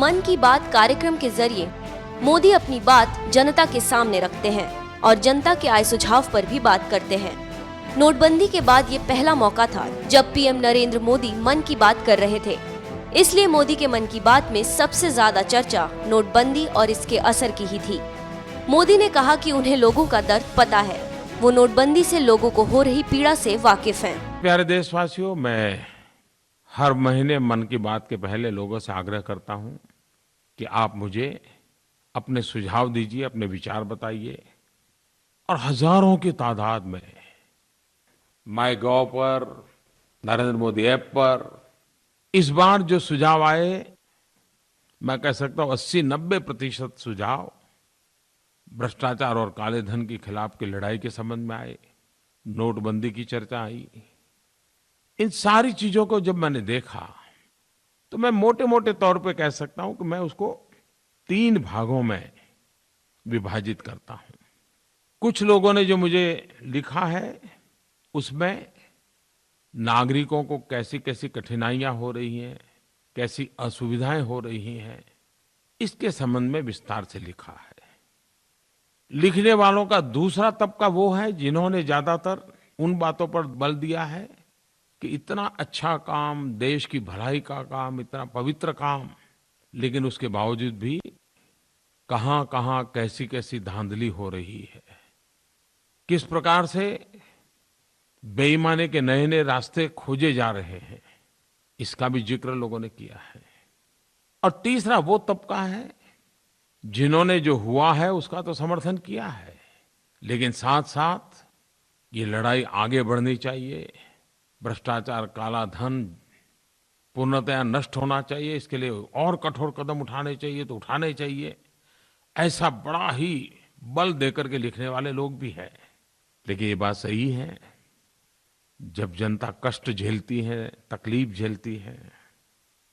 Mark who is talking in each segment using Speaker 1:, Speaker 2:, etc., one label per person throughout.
Speaker 1: मन की बात कार्यक्रम के जरिए मोदी अपनी बात जनता के सामने रखते हैं और जनता के आए सुझाव पर भी बात करते हैं। नोटबंदी के बाद ये पहला मौका था जब पीएम नरेंद्र मोदी मन की बात कर रहे थे। इसलिए मोदी के मन की बात में सबसे ज्यादा चर्चा नोटबंदी और इसके असर की ही थी। मोदी ने कहा कि उन्हें लोगों का दर्द पता है, वो नोटबंदी से लोगों को हो रही पीड़ा से वाकिफ हैं।
Speaker 2: प्यारे देशवासियों, मैं हर महीने मन की बात के पहले लोगों से आग्रह करता हूं कि आप मुझे अपने सुझाव दीजिए, अपने विचार बताइए। और हजारों की तादाद में माईगोव पर, नरेंद्र मोदी ऐप पर इस बार जो सुझाव आए, मैं कह सकता हूं 80-90% सुझाव भ्रष्टाचार और काले धन के खिलाफ की लड़ाई के संबंध में आए। नोटबंदी की चर्चा आई। इन सारी चीजों को जब मैंने देखा तो मैं मोटे मोटे तौर पे कह सकता हूं कि मैं उसको 3 भागों में विभाजित करता हूं। कुछ लोगों ने जो मुझे लिखा है उसमें नागरिकों को कैसी कैसी कठिनाइयां हो रही हैं, कैसी असुविधाएं हो रही हैं, इसके संबंध में विस्तार से लिखा है। लिखने वालों का दूसरा तबका वो है जिन्होंने ज्यादातर उन बातों पर बल दिया है कि इतना अच्छा काम, देश की भलाई का काम, इतना पवित्र काम, लेकिन उसके बावजूद भी कहां-कहां कैसी-कैसी धांधली हो रही है। किस प्रकार से बेईमानी के नए-नए रास्ते खोजे जा रहे हैं, इसका भी जिक्र लोगों ने किया है। और तीसरा वो तबका है जिन्होंने जो हुआ है उसका तो समर्थन किया है, लेकिन साथ-साथ ये लड़ाई आगे बढ़नी चाहिए। भ्रष्टाचार, काला धन पूर्णतया नष्ट होना चाहिए, इसके लिए और कठोर कदम उठाने चाहिए तो उठाने चाहिए। ऐसा बड़ा ही बल देकर के लिखने वाले लोग भी हैं। लेकिन ये बात सही है, जब जनता कष्ट झेलती है, तकलीफ झेलती है,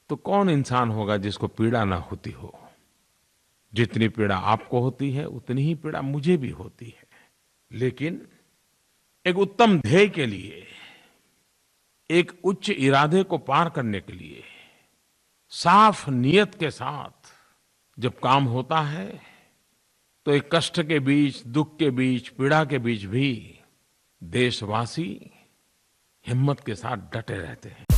Speaker 2: तो कौन इंसान होगा जिसको पीड़ा ना होती हो। जितनी पीड़ा आपको होती है उतनी ही पीड़ा मुझे भी होती है। लेकिन एक उत्तम ध्येय के लिए, एक उच्च इरादे को पार करने के लिए साफ नियत के साथ जब काम होता है तो एक कष्ट के बीच, दुख के बीच, पीड़ा के बीच भी देशवासी हिम्मत के साथ डटे रहते हैं।